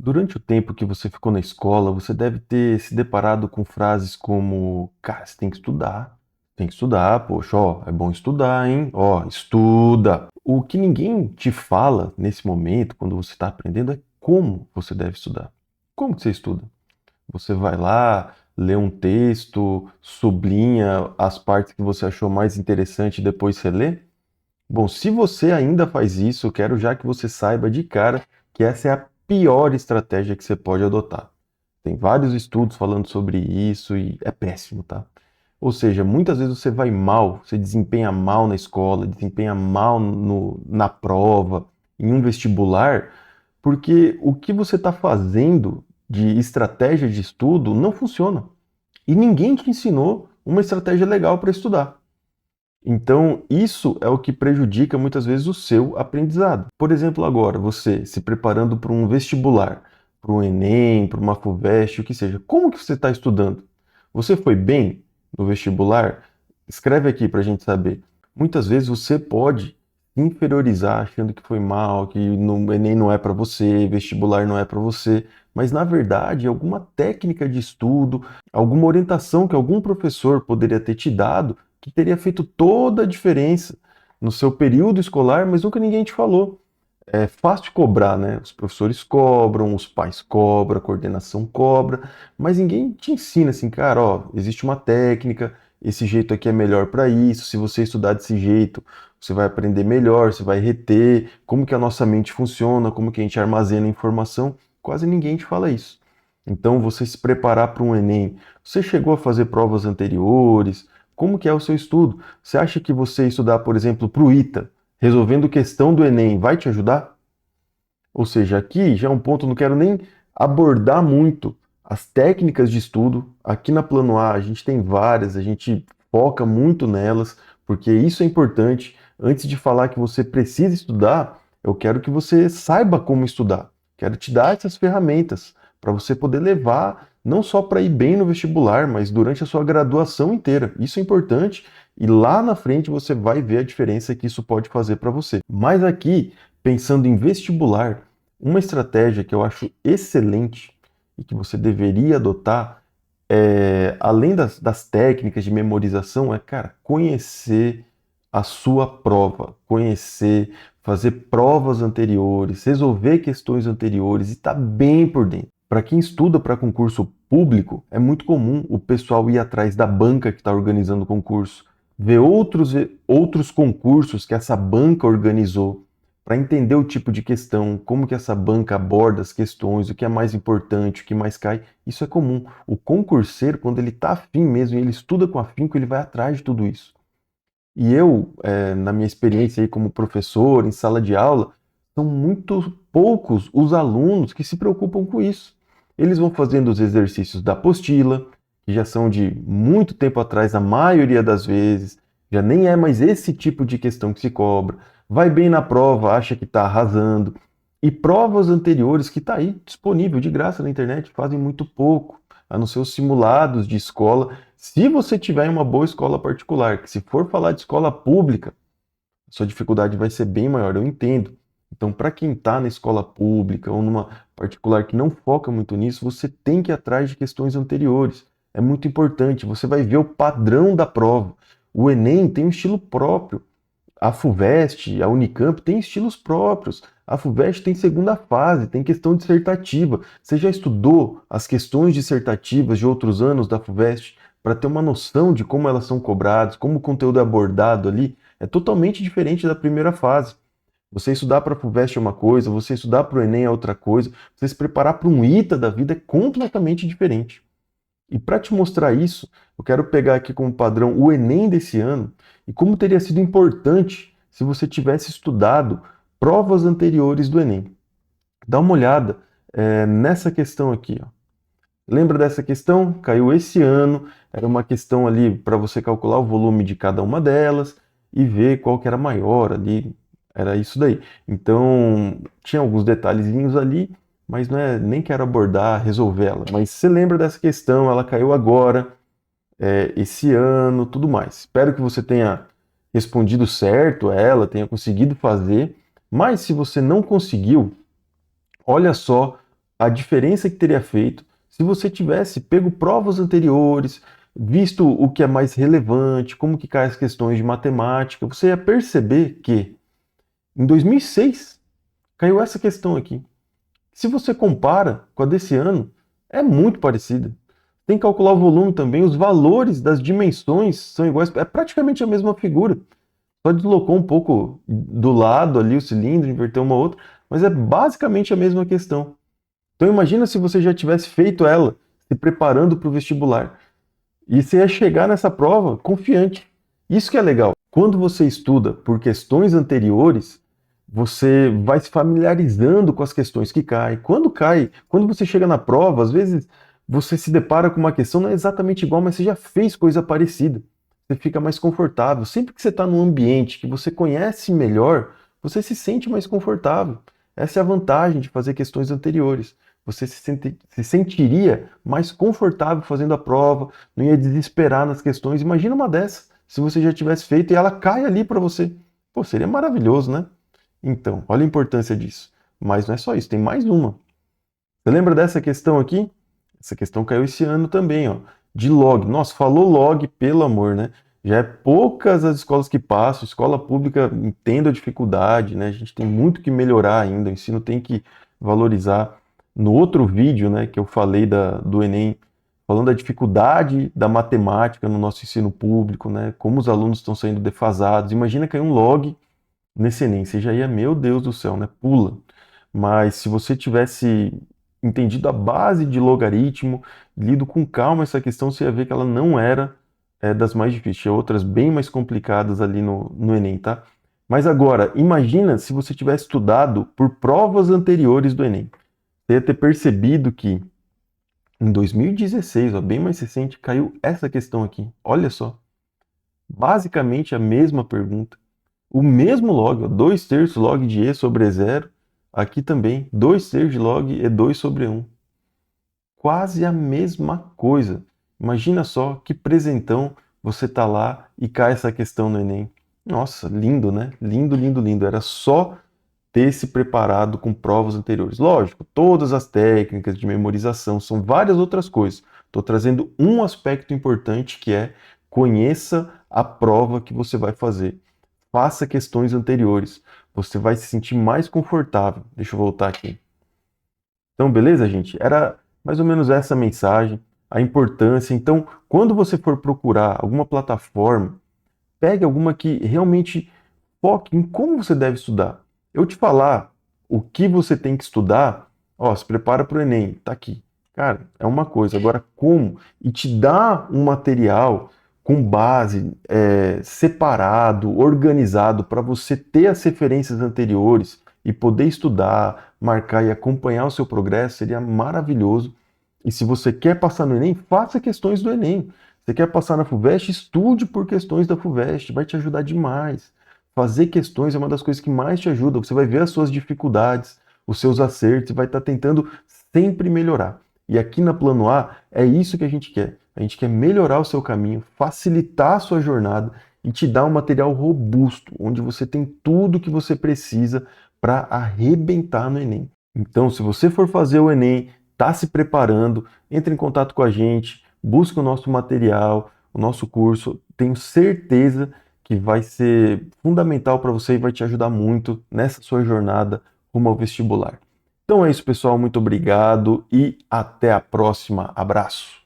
Durante o tempo que você ficou na escola, você deve ter se deparado com frases como: cara, você tem que estudar, poxa, ó, é bom estudar, hein? Ó, estuda. O que ninguém te fala nesse momento, quando você está aprendendo, é como você deve estudar. Como que você estuda? Você vai lá, lê um texto, sublinha as partes que você achou mais interessante e depois você lê? Bom, se você ainda faz isso, eu quero já que você saiba de cara que essa é a pior estratégia que você pode adotar. Tem vários estudos falando sobre isso e é péssimo, tá? Ou seja, muitas vezes você vai mal, você desempenha mal na escola, desempenha mal na prova, em um vestibular, porque o que você está fazendo de estratégia de estudo não funciona. E ninguém te ensinou uma estratégia legal para estudar. Então, isso é o que prejudica muitas vezes o seu aprendizado. Por exemplo, agora, você se preparando para um vestibular, para um Enem, para uma FUVEST, o que seja. Como que você está estudando? Você foi bem no vestibular? Escreve aqui para a gente saber. Muitas vezes você pode inferiorizar achando que foi mal, que no Enem não é para você, vestibular não é para você, mas na verdade, alguma técnica de estudo, alguma orientação que algum professor poderia ter te dado que teria feito toda a diferença no seu período escolar, mas nunca ninguém te falou. É fácil de cobrar, né? Os professores cobram, os pais cobram, a coordenação cobra, mas ninguém te ensina assim, cara, ó, existe uma técnica, esse jeito aqui é melhor para isso, se você estudar desse jeito, você vai aprender melhor, você vai reter, como que a nossa mente funciona, como que a gente armazena informação, quase ninguém te fala isso. Então, você se preparar para um Enem, você chegou a fazer provas anteriores, como que é o seu estudo? Você acha que você estudar, por exemplo, para o ITA, resolvendo questão do Enem, vai te ajudar? Ou seja, aqui já é um ponto, não quero nem abordar muito as técnicas de estudo. Aqui na Plano A a gente tem várias, a gente foca muito nelas, porque isso é importante. Antes de falar que você precisa estudar, eu quero que você saiba como estudar. Quero te dar essas ferramentas para você poder levar não só para ir bem no vestibular, mas durante a sua graduação inteira. Isso é importante e lá na frente você vai ver a diferença que isso pode fazer para você. Mas aqui, pensando em vestibular, uma estratégia que eu acho excelente e que você deveria adotar, além das técnicas de memorização, é, cara, conhecer a sua prova, conhecer, fazer provas anteriores, resolver questões anteriores e estar bem por dentro. Para quem estuda para concurso público, é muito comum o pessoal ir atrás da banca que está organizando o concurso, ver outros concursos que essa banca organizou, para entender o tipo de questão, como que essa banca aborda as questões, o que é mais importante, o que mais cai. Isso é comum. O concurseiro, quando ele está afim mesmo, ele estuda com afinco, ele vai atrás de tudo isso. E eu, na minha experiência aí como professor, em sala de aula, são muito poucos os alunos que se preocupam com isso. Eles vão fazendo os exercícios da apostila, que já são de muito tempo atrás, a maioria das vezes, já nem é mais esse tipo de questão que se cobra. Vai bem na prova, acha que está arrasando. E provas anteriores que está aí, disponível de graça na internet, fazem muito pouco, a não ser os simulados de escola se você tiver em uma boa escola particular, que se for falar de escola pública, sua dificuldade vai ser bem maior, eu entendo. Então, para quem está na escola pública ou numa particular que não foca muito nisso, você tem que ir atrás de questões anteriores. É muito importante, você vai ver o padrão da prova. O Enem tem um estilo próprio. A FUVEST, a Unicamp tem estilos próprios. A FUVEST tem segunda fase, tem questão dissertativa. Você já estudou as questões dissertativas de outros anos da FUVEST para ter uma noção de como elas são cobradas, como o conteúdo é abordado ali? É totalmente diferente da primeira fase. Você estudar para a FUVEST é uma coisa, você estudar para o Enem é outra coisa, você se preparar para um ITA da vida é completamente diferente. E para te mostrar isso, eu quero pegar aqui como padrão o Enem desse ano e como teria sido importante se você tivesse estudado provas anteriores do Enem. Dá uma olhada nessa questão aqui. Ó. Lembra dessa questão? Caiu esse ano, era uma questão ali para você calcular o volume de cada uma delas e ver qual que era maior ali. Era isso daí. Então, tinha alguns detalhezinhos ali, mas não é, nem quero abordar, resolvê-la. Mas você lembra dessa questão, ela caiu agora, esse ano, tudo mais. Espero que você tenha respondido certo a ela, tenha conseguido fazer. Mas se você não conseguiu, olha só a diferença que teria feito se você tivesse pego provas anteriores, visto o que é mais relevante, como que caem as questões de matemática, você ia perceber que em 2006 caiu essa questão aqui. Se você compara com a desse ano, é muito parecida. Tem que calcular o volume também, os valores das dimensões são iguais, é praticamente a mesma figura. Só deslocou um pouco do lado ali o cilindro, inverteu uma outra, mas é basicamente a mesma questão. Então imagina se você já tivesse feito ela, se preparando para o vestibular. E você ia chegar nessa prova confiante. Isso que é legal. Quando você estuda por questões anteriores, você vai se familiarizando com as questões que caem. Quando você chega na prova, às vezes você se depara com uma questão não é exatamente igual, mas você já fez coisa parecida. Você fica mais confortável. Sempre que você está num ambiente que você conhece melhor, você se sente mais confortável. Essa é a vantagem de fazer questões anteriores. Você se sentiria mais confortável fazendo a prova, não ia desesperar nas questões. Imagina uma dessas, se você já tivesse feito e ela cai ali para você. Pô, seria maravilhoso, né? Então, olha a importância disso. Mas não é só isso, tem mais uma. Você lembra dessa questão aqui? Essa questão caiu esse ano também, ó. De log. Nossa, falou log, pelo amor, né? Já é poucas as escolas que passam, escola pública entende a dificuldade, né? A gente tem muito que melhorar ainda, o ensino tem que valorizar. No outro vídeo, né, que eu falei do Enem, falando da dificuldade da matemática no nosso ensino público, né? Como os alunos estão saindo defasados. Imagina cair um log nesse Enem, você já ia, meu Deus do céu, né? Pula. Mas se você tivesse entendido a base de logaritmo, lido com calma essa questão, você ia ver que ela não era das mais difíceis. Tinha outras bem mais complicadas ali no Enem, tá? Mas agora, imagina se você tivesse estudado por provas anteriores do Enem. Você ia ter percebido que em 2016, ó, bem mais recente, caiu essa questão aqui. Olha só. Basicamente a mesma pergunta. O mesmo log, ó, 2/3 log de E sobre E0. Aqui também, 2/3 de log E2 sobre E1. Quase a mesma coisa. Imagina só que presentão você tá lá e cai essa questão no Enem. Nossa, lindo, né? Lindo, lindo, lindo. Era só ter se preparado com provas anteriores. Lógico, todas as técnicas de memorização são várias outras coisas. Estou trazendo um aspecto importante que é conheça a prova que você vai fazer. Faça questões anteriores. Você vai se sentir mais confortável. Deixa eu voltar aqui. Então, beleza, gente? Era mais ou menos essa mensagem, a importância. Então, quando você for procurar alguma plataforma, pegue alguma que realmente foque em como você deve estudar. Eu te falar o que você tem que estudar, ó, se prepara para o Enem, tá aqui. Cara, é uma coisa. Agora, como? E te dá um material com base, separado, organizado, para você ter as referências anteriores e poder estudar, marcar e acompanhar o seu progresso, seria maravilhoso. E se você quer passar no Enem, faça questões do Enem. Você quer passar na FUVEST, estude por questões da FUVEST, vai te ajudar demais. Fazer questões é uma das coisas que mais te ajuda. Você vai ver as suas dificuldades, os seus acertos e vai estar tentando sempre melhorar. E aqui na Plano A é isso que a gente quer. A gente quer melhorar o seu caminho, facilitar a sua jornada e te dar um material robusto, onde você tem tudo que você precisa para arrebentar no Enem. Então, se você for fazer o Enem, está se preparando, entre em contato com a gente, busca o nosso material, o nosso curso. Tenho certeza que vai ser fundamental para você e vai te ajudar muito nessa sua jornada rumo ao vestibular. Então é isso, pessoal. Muito obrigado e até a próxima. Abraço!